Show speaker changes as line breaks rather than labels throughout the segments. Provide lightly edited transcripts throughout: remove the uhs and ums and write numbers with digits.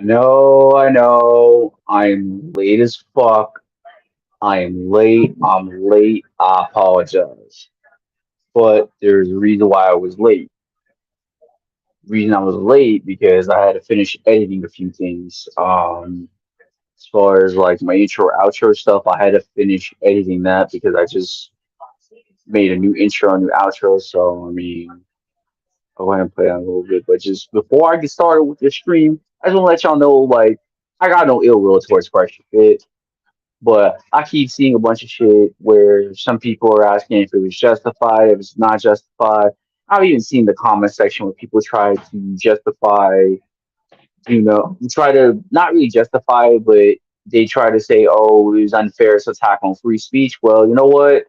I know. I'm late as fuck. I am late. I'm late. I apologize. But there's a reason why I was late. Reason I was late because I had to finish editing a few things. As far as like my intro outro stuff, I had to finish editing that because I just made a new intro, a new outro. So I mean, I'll go ahead and play that a little bit. But just before I get started with the stream, I just want to let y'all know like I got no ill will towards Fresh Fit. But I keep seeing a bunch of shit where some people are asking if it was justified, if it's not justified. I've even seen the comment section where people try to justify, try to not really justify it, but they try to say, oh, it was unfair, it's attack on free speech. Well, you know what?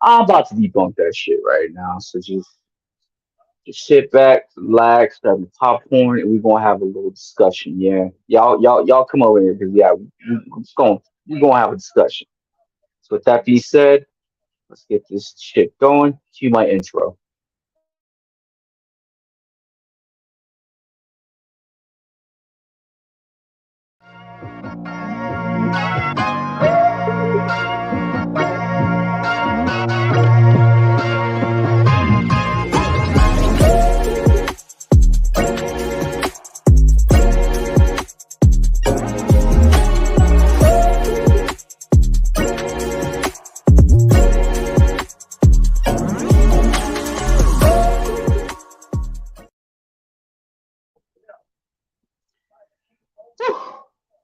I'm about to debunk that shit right now. So just sit back, relax, grab your popcorn, and we're gonna have a little discussion. Yeah, y'all come over here because yeah, we're gonna have a discussion. So with that being said, let's get this shit going. Cue my intro.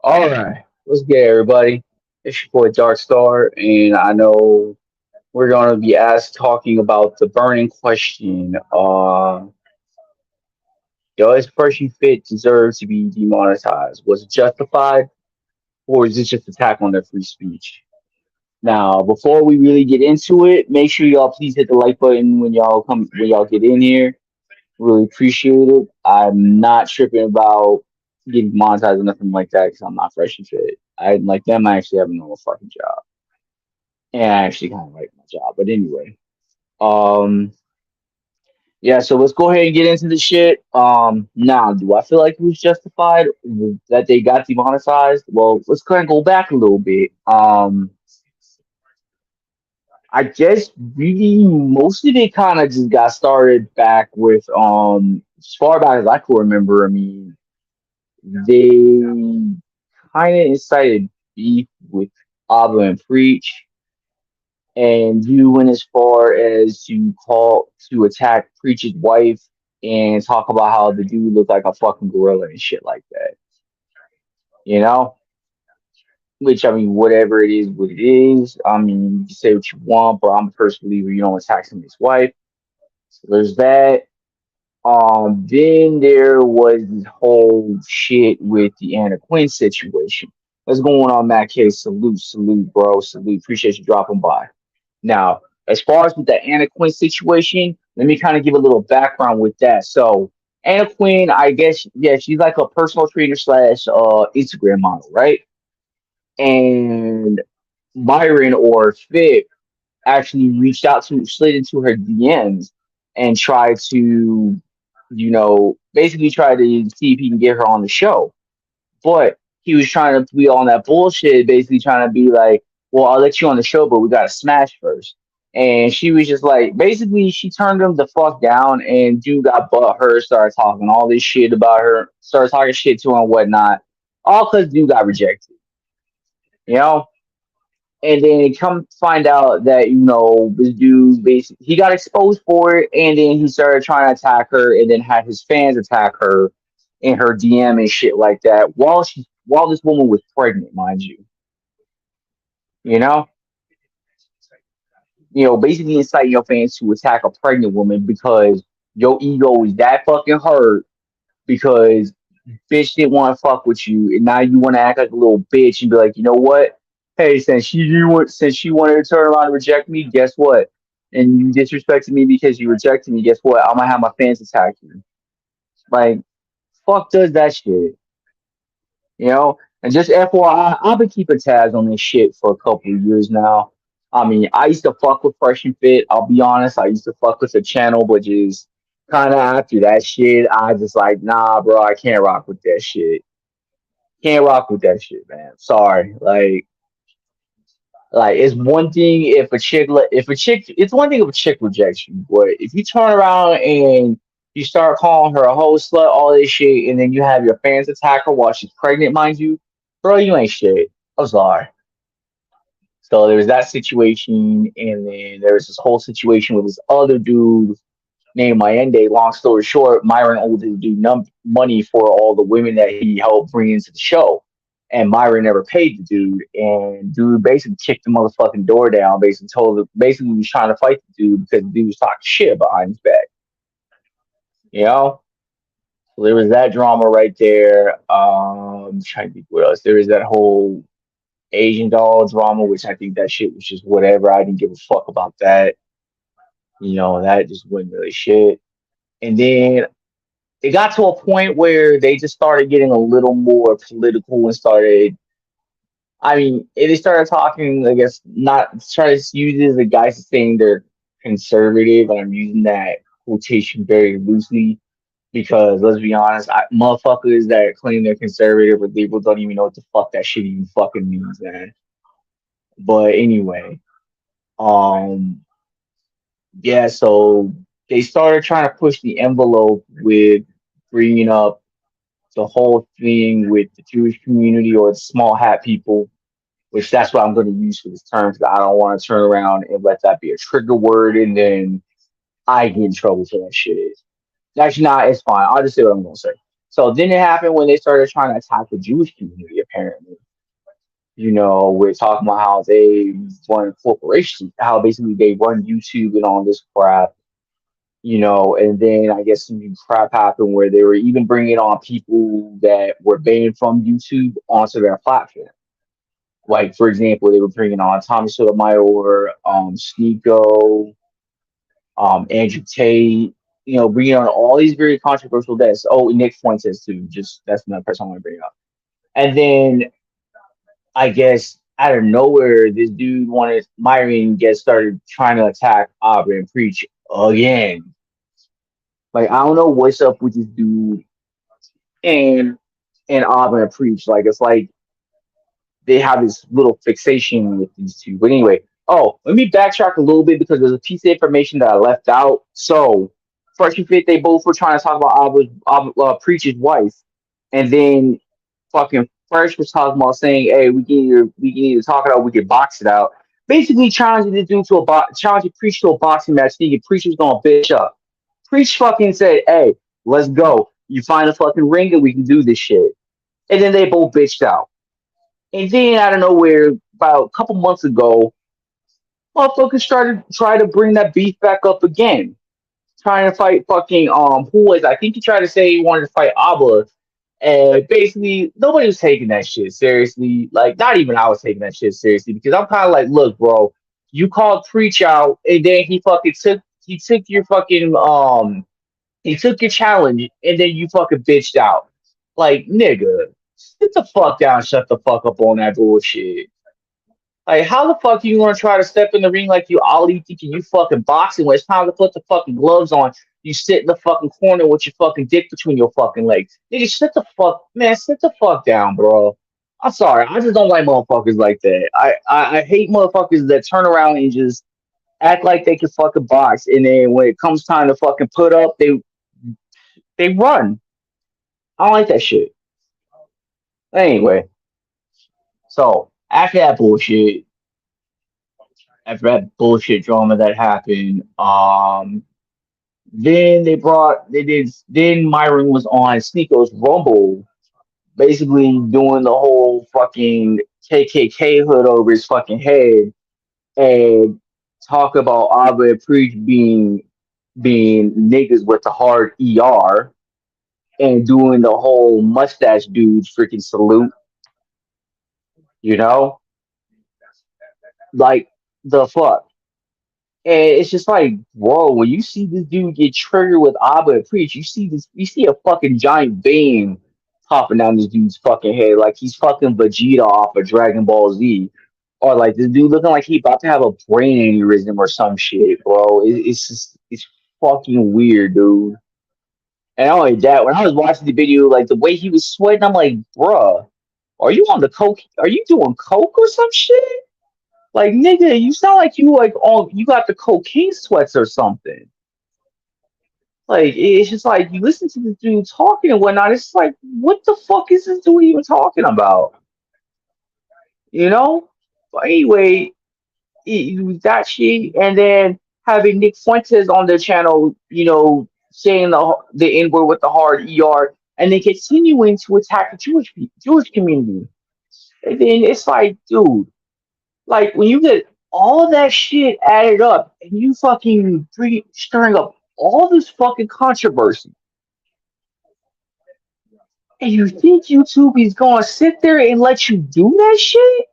All right, let's get it, everybody. It's your boy Dark Star, and I know we're gonna be asked talking about the burning question. Does Percy Fit deserve to be demonetized? Was it justified, or is this just attack on their free speech? Now, before we really get into it, make sure y'all please hit the like button when y'all get in here. Really appreciate it. I'm not tripping about getting monetized or nothing like that because I'm not fresh and fit. I like them. I actually have a normal fucking job, and I actually kind of like my job. But anyway, um, yeah. So let's go ahead and get into the shit. Now, do I feel like it was justified that they got demonetized? Well, let's kind of go back a little bit. I guess really most of it kind of just got started back with as far back as I can remember. I mean, they kind of incited beef with Abba and Preach, and you went as far as to attack Preach's wife and talk about how the dude looked like a fucking gorilla and shit like that. You know, which I mean, whatever it is, what it is. I mean, you can say what you want, but I'm a first believer you don't attack somebody's wife. So there's that. Then there was this whole shit with the Anna Quinn situation. What's going on, Matt K? Salute, salute, bro. Salute. Appreciate you dropping by. Now, as far as with the Anna Quinn situation, let me kind of give a little background with that. So, Anna Quinn, I guess, yeah, she's like a personal trainer slash Instagram model, right? And Byron or Fib actually reached out to, slid into her DMs and tried to, basically try to see if he can get her on the show. But he was trying to be on that bullshit, basically trying to be like, well, I'll let you on the show, but we got to smash first. And she was just like, basically, she turned him the fuck down, and dude got butt her, started talking all this shit about her, started talking shit to her and whatnot, all because dude got rejected, you know? And then come find out that this dude basically he got exposed for it, and then he started trying to attack her, and then had his fans attack her in her DM and shit like that while this woman was pregnant, mind you. You know, basically inciting your fans to attack a pregnant woman because your ego is that fucking hurt because bitch didn't want to fuck with you, and now you want to act like a little bitch and be like, you know what? Hey, since she wanted to turn around and reject me, guess what? And you disrespected me because you rejected me. Guess what? I'm gonna have my fans attack you. Like, fuck does that shit, you know? And just FYI, I've been keeping tabs on this shit for a couple of years now. I mean, I used to fuck with Fresh and Fit. I'll be honest, I used to fuck with the channel, but just kind of after that shit, I just like, nah, bro, I can't rock with that shit. Can't rock with that shit, man. Sorry. Like it's one thing if a chick if a chick it's one thing if a chick rejects you, but if you turn around and you start calling her a hoe slut, all this shit, and then you have your fans attack her while she's pregnant, mind you, bro, you ain't shit. I'm sorry. So there was that situation, and then there was this whole situation with this other dude named Mayende. Long story short, Myron owed the dude money for all the women that he helped bring into the show. And Myron never paid the dude. And dude basically kicked the motherfucking door down, basically basically he was trying to fight the dude because the dude was talking shit behind his back. You know? So there was that drama right there. Trying to think what else. There was that whole Asian doll drama, which I think that shit was just whatever. I didn't give a fuck about that. That just wasn't really shit. And then it got to a point where they just started getting a little more political and started. I mean, they started talking. I guess not try to use it as a guise saying they're conservative, and I'm using that quotation very loosely because let's be honest, motherfuckers that claim they're conservative or liberal don't even know what the fuck that shit even fucking means, man. But anyway, um, yeah, so they started trying to push the envelope with bringing up the whole thing with the Jewish community or the small hat people, which that's what I'm going to use for this term because I don't want to turn around and let that be a trigger word and then I get in trouble for that shit. Actually, not. It's fine. I'll just say what I'm going to say. So then it happened when they started trying to attack the Jewish community. Apparently, we're talking about how they run corporations, how basically they run YouTube and all this crap. And then I guess some crap happened where they were even bringing on people that were banned from YouTube onto their platform. Like, for example, they were bringing on Tommy Sotomayor, Sneeko, Andrew Tate, bringing on all these very controversial guests. Oh, Nick Fuentes, too. Just that's another person I want to bring up. And then I guess out of nowhere, this dude wanted Myron get started trying to attack Aubrey and preach again. Like I don't know what's up with this dude and Auburn and preach. Like it's like they have this little fixation with these two. But anyway, let me backtrack a little bit because there's a piece of information that I left out. So first and fifth, they both were trying to talk about preacher's wife, and then fucking first was talking about saying, "Hey, we can either talk it out, we can box it out." Basically, challenging this dude to challenging preach to a boxing match, thinking preacher's gonna bitch up. Preach fucking said, "Hey, let's go. You find a fucking ring and we can do this shit." And then they both bitched out. And then out of nowhere, about a couple months ago, motherfuckers started trying to bring that beef back up again. Trying to fight fucking who was I think he tried to say he wanted to fight Abba. And basically nobody was taking that shit seriously. Like not even I was taking that shit seriously because I'm kinda like, look, bro, you called Preach out and then he took your fucking he took your challenge and then you fucking bitched out. Like, nigga, sit the fuck down, shut the fuck up on that bullshit. Like, how the fuck you gonna try to step in the ring like you Ali thinking you fucking boxing when it's time to put the fucking gloves on? You sit in the fucking corner with your fucking dick between your fucking legs. Nigga, sit the fuck down, bro. I'm sorry, I just don't like motherfuckers like that. I hate motherfuckers that turn around and just act like they can fucking box, and then when it comes time to fucking put up, they run. I don't like that shit. Anyway, so after that bullshit drama that happened, then then Myron was on Sneako's Rumble, basically doing the whole fucking KKK hood over his fucking head and talk about Abba Preach being niggas with the hard ER and doing the whole mustache dude freaking salute, you know? Like the fuck. And it's just like, whoa, when you see this dude get triggered with Abba and Preach, you see a fucking giant vein popping down this dude's fucking head, like he's fucking Vegeta off of Dragon Ball Z. Or like this dude looking like he about to have a brain aneurysm or some shit, bro. It's fucking weird, dude. And not only that, when I was watching the video, like the way he was sweating, I'm like, bruh. Are you on the coke? Are you doing coke or some shit? Like nigga, you sound like you like on you got the cocaine sweats or something. Like it's just like you listen to this dude talking and whatnot. It's just like what the fuck is this dude even talking about? You know? But anyway, that shit, and then having Nick Fuentes on their channel, saying the N word with the hard ER, and then continuing to attack the Jewish community. And then it's like, dude, like when you get all that shit added up, and you fucking stirring up all this fucking controversy, and you think YouTube is gonna sit there and let you do that shit,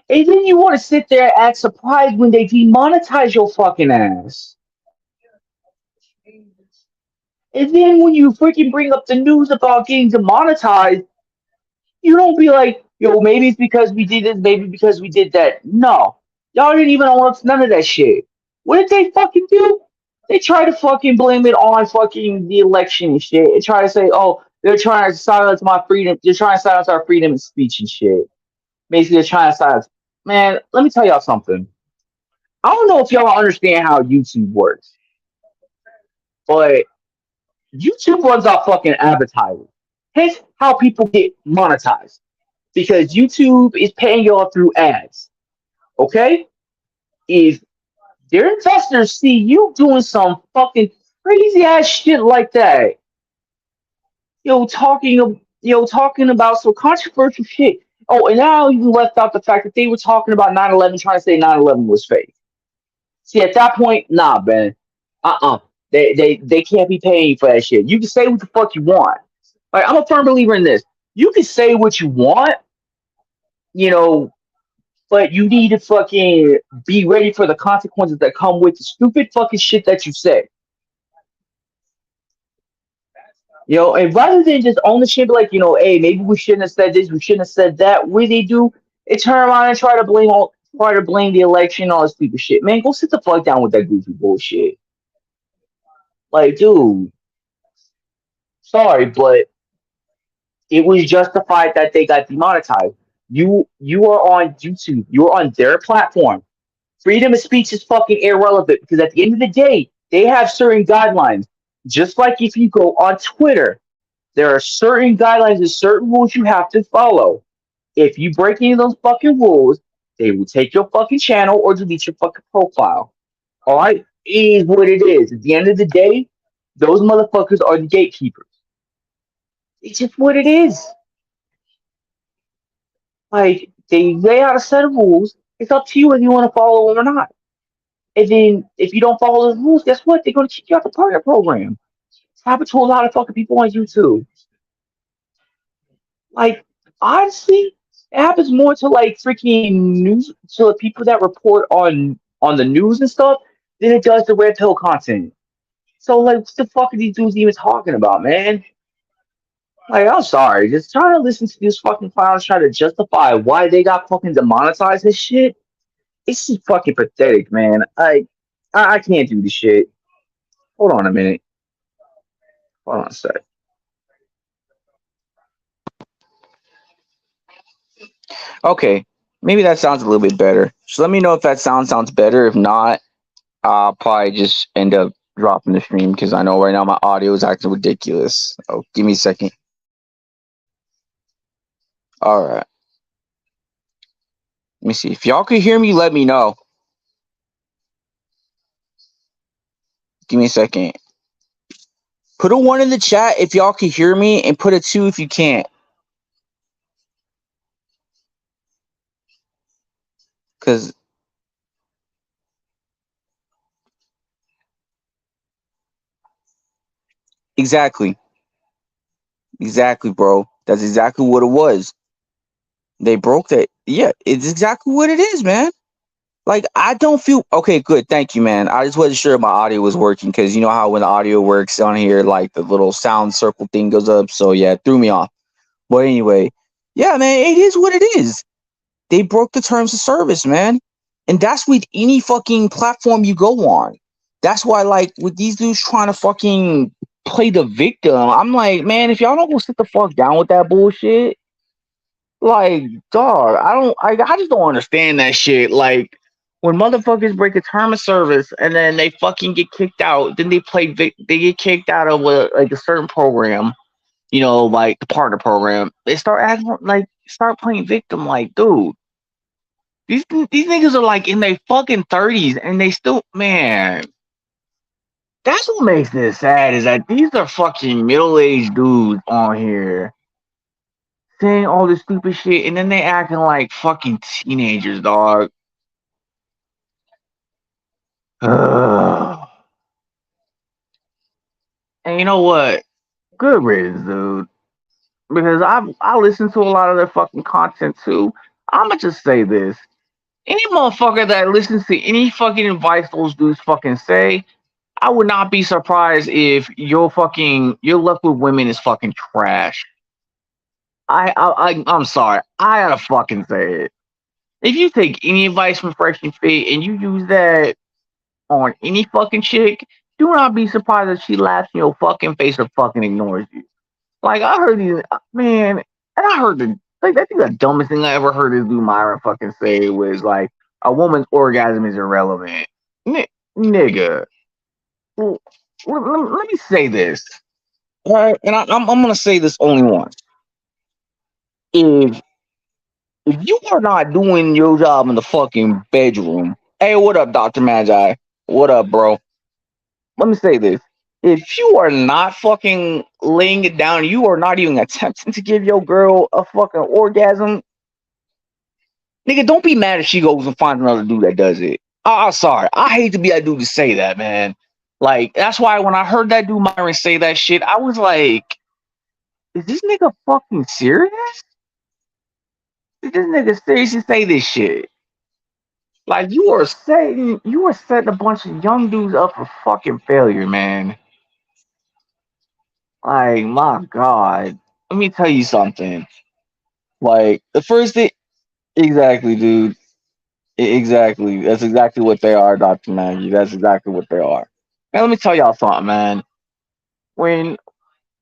and then you want to sit there and act surprised when they demonetize your fucking ass. And then when you freaking bring up the news about getting demonetized, you don't be like, yo, maybe it's because we did this, maybe because we did that. No. Y'all didn't even own up to none of that shit. What did they fucking do? They try to fucking blame it on fucking the election and shit. And try to say, oh, they're trying to silence my freedom. They're trying to silence our freedom of speech and shit. Basically, they're trying to silence. Man, let me tell y'all something. I don't know if y'all understand how YouTube works, but YouTube runs off fucking advertising. Hence how people get monetized. Because YouTube is paying y'all through ads. Okay? If their investors see you doing some fucking crazy ass shit like that, talking about some controversial shit. Oh, and now you left out the fact that they were talking about 9/11, trying to say 9/11 was fake. See, at that point, nah, man. Uh-uh. They can't be paying you for that shit. You can say what the fuck you want. Like, I'm a firm believer in this. You can say what you want, you know, but you need to fucking be ready for the consequences that come with the stupid fucking shit that you say. And rather than just own the shit, be like, hey, maybe we shouldn't have said this, we shouldn't have said that. What do they do? They turn around and try to blame the election, all this stupid shit. Man, go sit the fuck down with that goofy bullshit. Like, dude, sorry, but it was justified that they got demonetized. You are on YouTube. You're on their platform. Freedom of speech is fucking irrelevant because at the end of the day, they have certain guidelines. Just like if you go on Twitter, there are certain guidelines and certain rules you have to follow. If you break any of those fucking rules, they will take your fucking channel or delete your fucking profile. All right? It is what it is. At the end of the day, those motherfuckers are the gatekeepers. It's just what it is. Like, they lay out a set of rules. It's up to you if you want to follow them or not. And then if you don't follow those rules, guess what? They're gonna kick you out the partner program. It's happened to a lot of fucking people on YouTube. Like, honestly, it happens more to like freaking news to the people that report on the news and stuff than it does the red pill content. So like what the fuck are these dudes even talking about, man? Like, I'm sorry, just trying to listen to these fucking clowns try to justify why they got fucking demonetized and shit. It's just fucking pathetic, man. I can't do this shit. Hold on a minute. Hold on a sec. Okay, maybe that sounds a little bit better. So let me know if that sounds better. If not, I'll probably just end up dropping the stream because I know right now my audio is acting ridiculous. Oh, give me a second. All right. Let me see. If y'all can hear me, let me know. Give me a second. Put a 1 in the chat if y'all can hear me, and put a 2 if you can't. Because exactly, bro. That's exactly what it was. They broke that. Yeah, it's exactly what it is, man. Like, I don't feel okay. Good, thank you, man. I just wasn't sure if my audio was working because you know how when the audio works on here, like the little sound circle thing goes up. So yeah, it threw me off. But anyway, yeah, man, it is what it is. They broke the terms of service, man, and that's with any fucking platform you go on. That's why, like, with these dudes trying to fucking play the victim. I'm like, man, if y'all don't go sit the fuck down with that bullshit, like, dog, I just don't understand that shit. Like, when motherfuckers break a term of service and then they fucking get kicked out, then they get kicked out of like a certain program, like the partner program. They start acting like start playing victim. Like, dude, these niggas are like in their fucking 30s and they still, man. That's what makes this sad is that these are fucking middle aged dudes on here saying all this stupid shit and then they acting like fucking teenagers, dog. Ugh. And you know what? Good riddance, dude. Because I listen to a lot of their fucking content too. I'ma just say this. Any motherfucker that listens to any fucking advice those dudes fucking say, I would not be surprised if your luck with women is fucking trash. I'm sorry. I gotta fucking say it. If you take any advice from Fresh and Fit and you use that on any fucking chick, do not be surprised if she laughs in your fucking face or fucking ignores you. Like I heard these man, and I heard I think the dumbest thing I ever heard this dude Myron fucking say was like a woman's orgasm is irrelevant. Nigga, let, let me say this. All right, and I'm gonna say this only once. If if you are not doing your job in the fucking bedroom, hey, what up, Doctor Magi? What up, bro? Let me say this. If you are not fucking laying it down, you are not even attempting to give your girl a fucking orgasm, nigga, don't be mad if she goes and finds another dude that does it. I'm sorry. I hate to be that dude to say that, man. Like, that's why when I heard that dude Myron say that shit, I was like, is this nigga fucking serious? Did this nigga seriously say this shit? Like, you are setting a bunch of young dudes up for fucking failure, man. Like, my God. Let me tell you something. Like, the first thing, exactly, dude. Exactly. That's exactly what they are, Dr. Maggie. That's exactly what they are. And let me tell y'all something, man. When,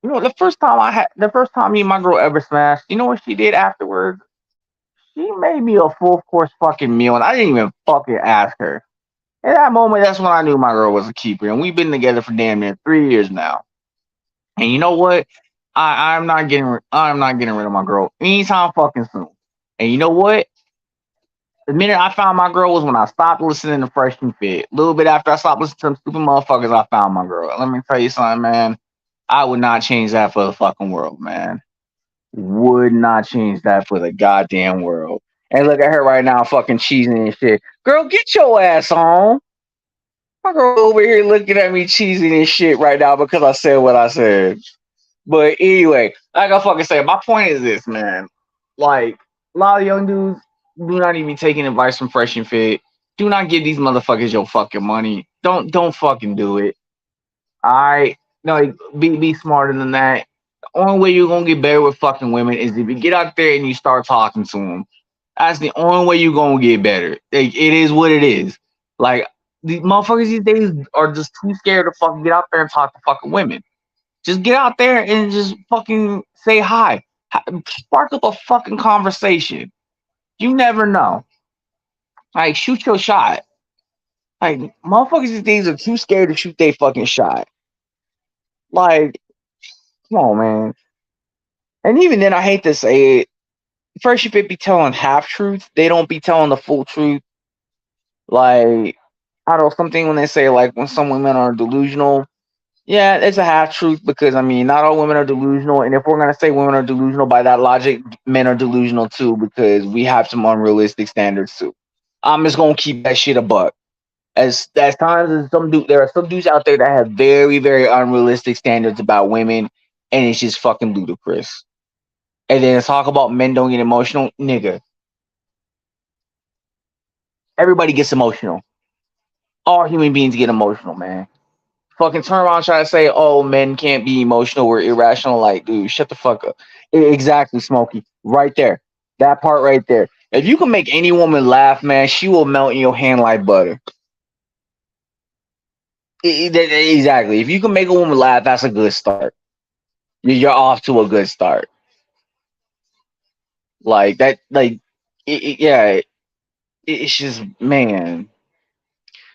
the first time me and my girl ever smashed, you know what she did afterwards? She made me a full course fucking meal, and I didn't even fucking ask her. In that moment, that's when I knew my girl was a keeper, and we've been together for damn near 3 years now. And you know what? I'm not getting rid of my girl anytime fucking soon. And you know what? The minute I found my girl was when I stopped listening to Fresh and Fit. A little bit after I stopped listening to them stupid motherfuckers, I found my girl. Let me tell you something, man. I would not change that for the fucking world, man. Would not change that for the goddamn world. And look at her right now, fucking cheesing and shit. Girl, get your ass on. My girl over here looking at me cheesing and shit right now because I said what I said. But anyway, like I fucking say, my point is this, man. Like, a lot of young dudes do not even be taking advice from Fresh and Fit. Do not give these motherfuckers your fucking money. Don't fucking do it. Alright? No, like, be smarter than that. The only way you're gonna get better with fucking women is if you get out there and you start talking to them. That's the only way you're gonna get better. Like, it is what it is. Like, these motherfuckers these days are just too scared to fucking get out there and talk to fucking women. Just get out there and just fucking say hi. Spark up a fucking conversation. You never know. Like, shoot your shot. Like, motherfuckers these days are too scared to shoot their fucking shot. Like, come on, man. And even then, I hate to say it. First, if it be telling half truths, they don't be telling the full truth. Like, I don't know, something when they say, like, when some women are delusional, yeah, it's a half truth because I mean, not all women are delusional, and if we're gonna say women are delusional by that logic, men are delusional too because we have some unrealistic standards too. I'm just gonna keep that shit a buck. As times as there are some dudes out there that have very very unrealistic standards about women, and it's just fucking ludicrous. And then talk about men don't get emotional, nigga. Everybody gets emotional. All human beings get emotional, man. Fucking turn around and try to say, oh, men can't be emotional, we're irrational. Like, dude, shut the fuck up. Exactly, Smokey. Right there. That part right there. If you can make any woman laugh, man, she will melt in your hand like butter. Exactly. If you can make a woman laugh, that's a good start. You're off to a good start. Like that. Like, yeah. It's just, man.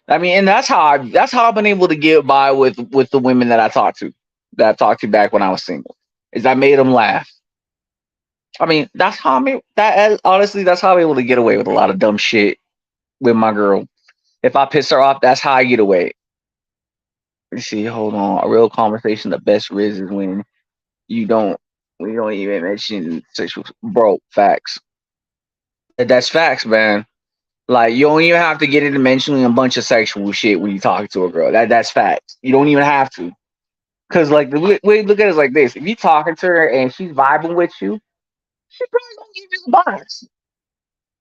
I mean, and that's how I've been able to get by with the women that I talked to back when I was single. Is I made them laugh. I mean, that's how honestly, that's how I'm able to get away with a lot of dumb shit with my girl. If I piss her off, that's how I get away. You see, hold on. A real conversation, the best riz is when you don't we don't even mention sexual, bro. Facts. That's facts, man. Like, you don't even have to get into mentioning a bunch of sexual shit when you talk to a girl. That's facts. You don't even have to. Cause like the way look at it is like this: if you talking to her and she's vibing with you, she probably gonna give you the box.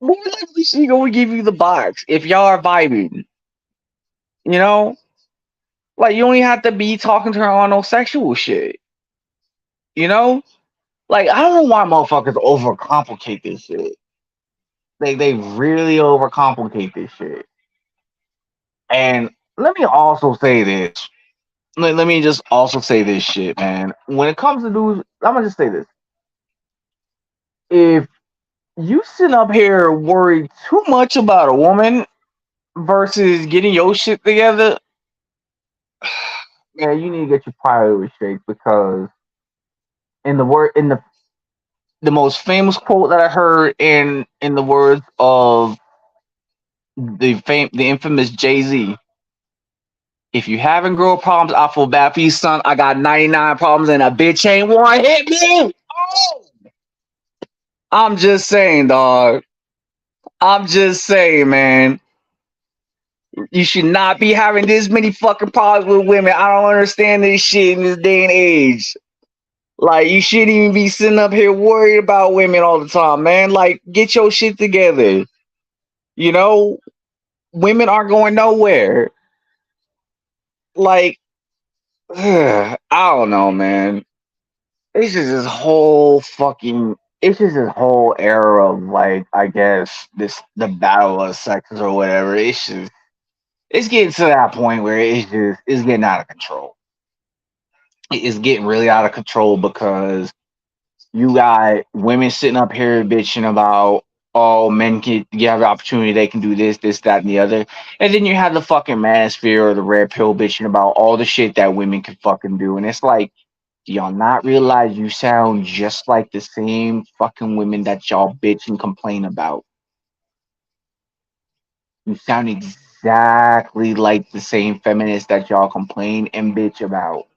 More likely, she gonna give you the box if y'all are vibing. You know, like, you don't even have to be talking to her on no sexual shit. You know, like, I don't know why motherfuckers overcomplicate this shit. They really overcomplicate this shit. And let me also say this. Let me just also say this shit, man. When it comes to dudes, I'm gonna just say this: if you sit up here worried too much about a woman versus getting your shit together, man, you need to get your priorities straight, because in the most famous quote that I heard in the words of the infamous Jay-Z, if you having girl problems, I feel bad for you, son. I got 99 problems and a bitch ain't one hit me. Oh, I'm just saying, dog. I'm just saying, man. You should not be having this many fucking problems with women. I don't understand this shit in this day and age. Like, you shouldn't even be sitting up here worried about women all the time, man. Like, get your shit together. You know, women aren't going nowhere. Like, I don't know, man. It's just this whole fucking. It's just this whole era of, like, I guess the battle of sexes or whatever. It's getting to that point where it's getting out of control. It's getting really out of control, because you got women sitting up here bitching about, oh, men can you have the opportunity, they can do this, that, and the other. And then you have the fucking manosphere or the red pill bitching about all the shit that women can fucking do. And it's like, do y'all not realize you sound just like the same fucking women that y'all bitch and complain about? You sound exactly like the same feminists that y'all complain and bitch about.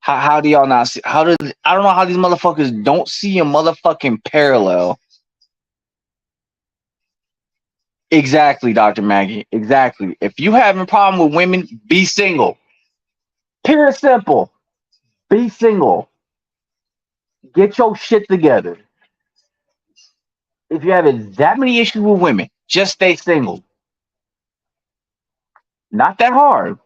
How do y'all not see? I don't know how these motherfuckers don't see a motherfucking parallel. Exactly, Dr. Maggie. Exactly. If you having a problem with women, be single. Pure and simple. Be single. Get your shit together. If you're having that many issues with women, just stay single. Not that hard.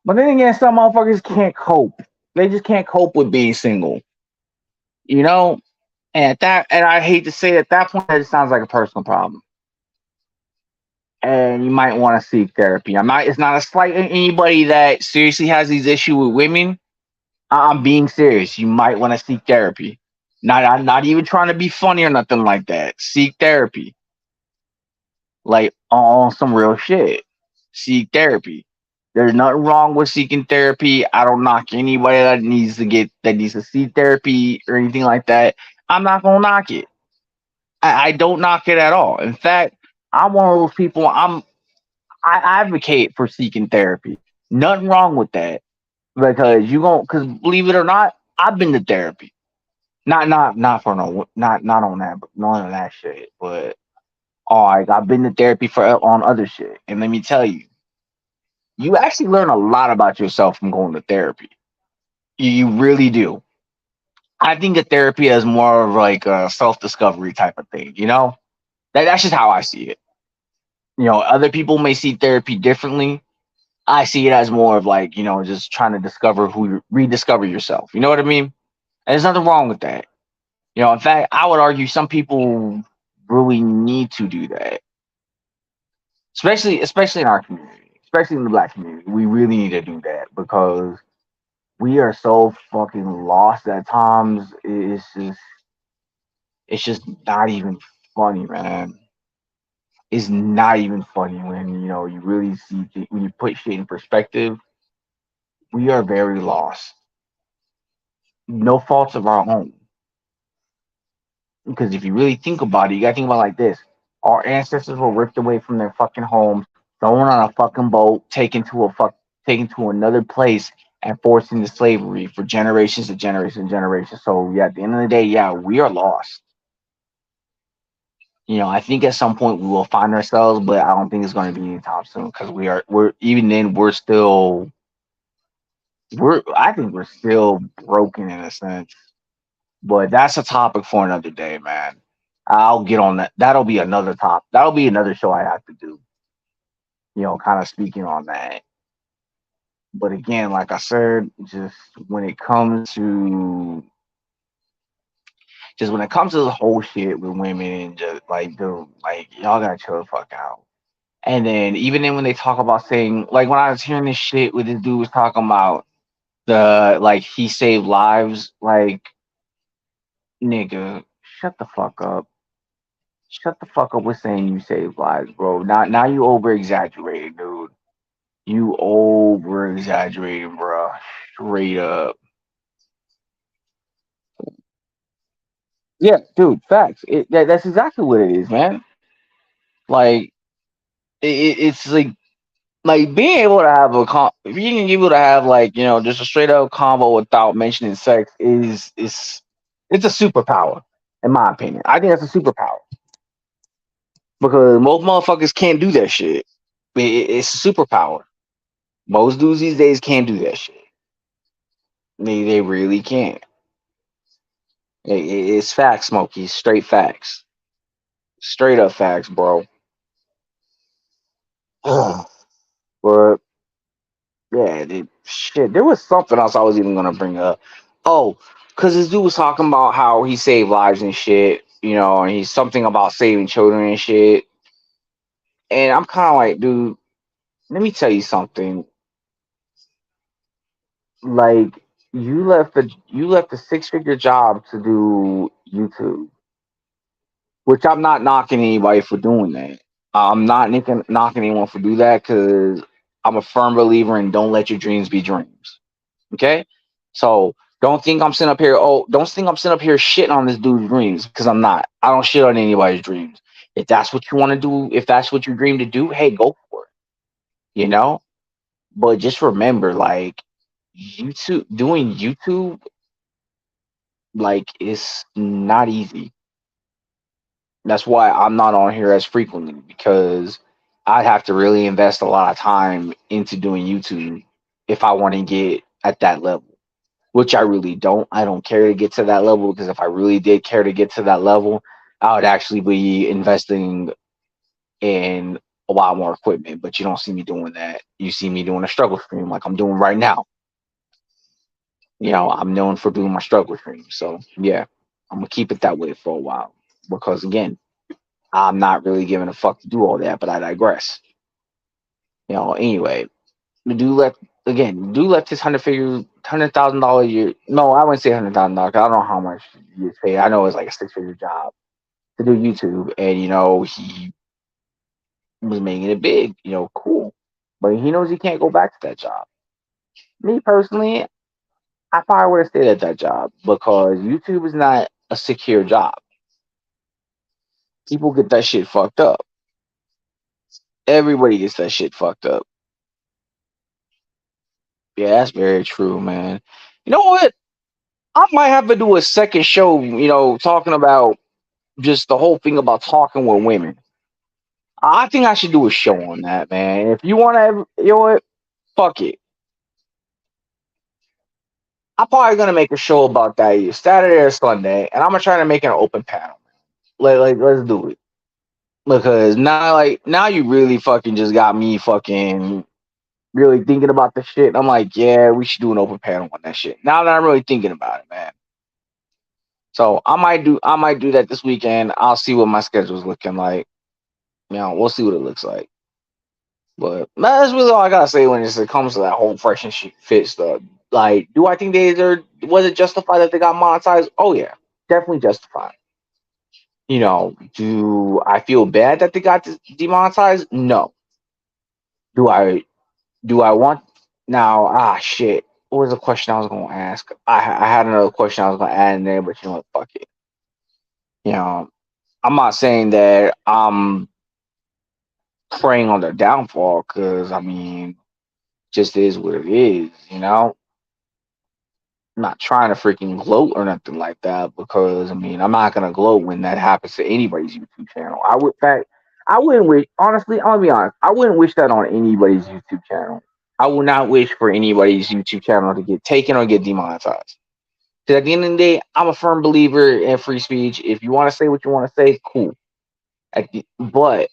But then again, some motherfuckers can't cope. They just can't cope with being single. You know? And I hate to say it, at that point, that just sounds like a personal problem. And you might want to seek therapy. It's not a slight at anybody that seriously has these issues with women. I'm being serious. You might want to seek therapy. I'm not even trying to be funny or nothing like that. Seek therapy. Like, on some real shit. Seek therapy. There's nothing wrong with seeking therapy. I don't knock anybody that needs to seek therapy or anything like that. I'm not gonna knock it. I don't knock it at all. In fact, I'm one of those people. I advocate for seeking therapy. Nothing wrong with that, because because believe it or not, I've been to therapy. Not for no, not on that, but none of that shit. But all right, I've been to therapy for on other shit, and let me tell you, you actually learn a lot about yourself from going to therapy. You really do. I think that therapy is more of like a self discovery type of thing. That's just how I see it. Other people may see therapy differently. I see it as more of like, just trying to rediscover yourself. You know what I mean? And there's nothing wrong with that. In fact, I would argue some people really need to do that, especially in our community. especially in the black community. We really need to do that because we are so fucking lost at times. It's just not even funny, man. It's not even funny when you really see when you put shit in perspective. We are very lost. No faults of our own. Because if you really think about it, you gotta think about it like this: our ancestors were ripped away from their fucking homes, thrown on a fucking boat, taken to another place, and forced into slavery for generations and generations and generations. So yeah, at the end of the day, yeah, we are lost. I think at some point we will find ourselves, but I don't think it's going to be anytime soon because we're even then I think we're still broken in a sense. But that's a topic for another day, man. I'll get on that. That'll be another top. That'll be another show I have to do. Kind of speaking on that. But again, like I said, when it comes to when it comes to the whole shit with women and just like dude, like y'all gotta chill the fuck out. And then even then when they talk about saying like when I was hearing this shit with this dude was talking about the like he saved lives, like nigga, shut the fuck up. Shut the fuck up with saying you saved lives, bro. Now you over exaggerating, dude. You over exaggerating, bro. Straight up. Yeah, dude, facts. That's exactly what it is, man. Like it's like being able to have being able to have like just a straight up combo without mentioning sex is it's a superpower in my opinion. I think that's a superpower because most motherfuckers can't do that shit. It's a superpower. Most dudes these days can't do that shit. They really can't. It's facts, Smokey. Straight facts. Straight up facts, bro. But yeah, shit. There was something else I was even gonna bring up. Oh, because this dude was talking about how he saved lives and shit. And he's something about saving children and shit. And I'm kind of like, dude, let me tell you something. Like, you left a 6-figure job to do YouTube, which I'm not knocking anybody for doing that. I'm not knocking anyone for do that because I'm a firm believer in don't let your dreams be dreams. Okay, so don't think I'm sitting up here shitting on this dude's dreams because I'm not. I don't shit on anybody's dreams. If that's what you want to do, if that's what you dream to do, hey, go for it. You know, but just remember, like doing YouTube, like it's not easy. That's why I'm not on here as frequently because I'd have to really invest a lot of time into doing YouTube if I want to get at that level, which I really don't. I don't care to get to that level because if I really did care to get to that level, I would actually be investing in a lot more equipment. But you don't see me doing that. You see me doing a struggle stream like I'm doing right now. I'm known for doing my struggle stream. So yeah, I'm gonna keep it that way for a while because again, I'm not really giving a fuck to do all that, but I digress. Anyway, the dude left his $100,000 a year. No, I wouldn't say $100,000. I don't know how much he gets paid. I know it's like a 6-figure job to do YouTube, and he was making it big. Cool, but he knows he can't go back to that job. Me personally, I probably would have stayed at that job because YouTube is not a secure job. People get that shit fucked up. Everybody gets that shit fucked up. Yeah, that's very true, man. You know what? I might have to do a second show, talking about just the whole thing about talking with women. I think I should do a show on that, man. If you want to, what? Fuck it. I'm probably gonna make a show about that either Saturday or Sunday, and I'm gonna try to make an open panel. Let's do it because now you really fucking just got me fucking really thinking about the shit. I'm like, yeah, we should do an open panel on that shit. Now that I'm really thinking about it, man. So I might do that this weekend. I'll see what my schedule's looking like. We'll see what it looks like. But that's really all I gotta say when it comes to that whole fresh and fit stuff. Like, do I think was it justified that they got monetized? Oh yeah, definitely justified. Do I feel bad that they got demonetized? No. Do I want now? Ah, shit. What was the question I was gonna ask? I had another question I was gonna add in there, but you know what? Fuck it. You know, I'm not saying that I'm preying on their downfall, because I mean, just is what it is. I'm not trying to freaking gloat or nothing like that, because I mean, I'm not gonna gloat when that happens to anybody's YouTube channel. I wouldn't wish. Honestly, I'll be honest. I wouldn't wish that on anybody's YouTube channel. I would not wish for anybody's YouTube channel to get taken or get demonetized. Because at the end of the day, I'm a firm believer in free speech. If you want to say what you want to say, cool. But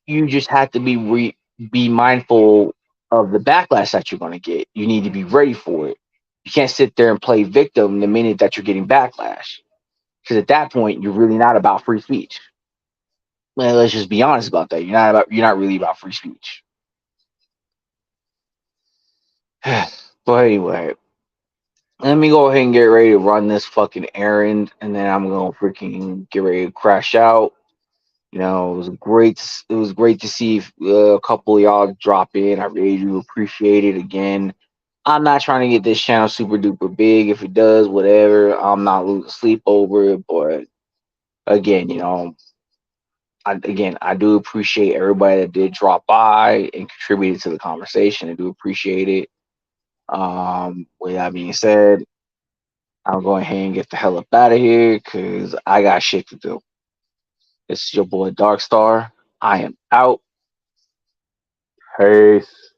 you just have to be mindful of the backlash that you're going to get. You need to be ready for it. You can't sit there and play victim the minute that you're getting backlash, because at that point you're really not about free speech. Man, let's just be honest about that. You're not really about free speech. But anyway, let me go ahead and get ready to run this fucking errand, and then I'm gonna freaking get ready to crash out. It was great. It was great to see a couple of y'all drop in. I really do appreciate it. Again, I'm not trying to get this channel super duper big. If it does, whatever. I'm not losing sleep over it. But again, I do appreciate everybody that did drop by and contributed to the conversation. I do appreciate it. With that being said, I'm going ahead and get the hell up out of here, because I got shit to do. This is your boy Darkstar. I am out. Peace.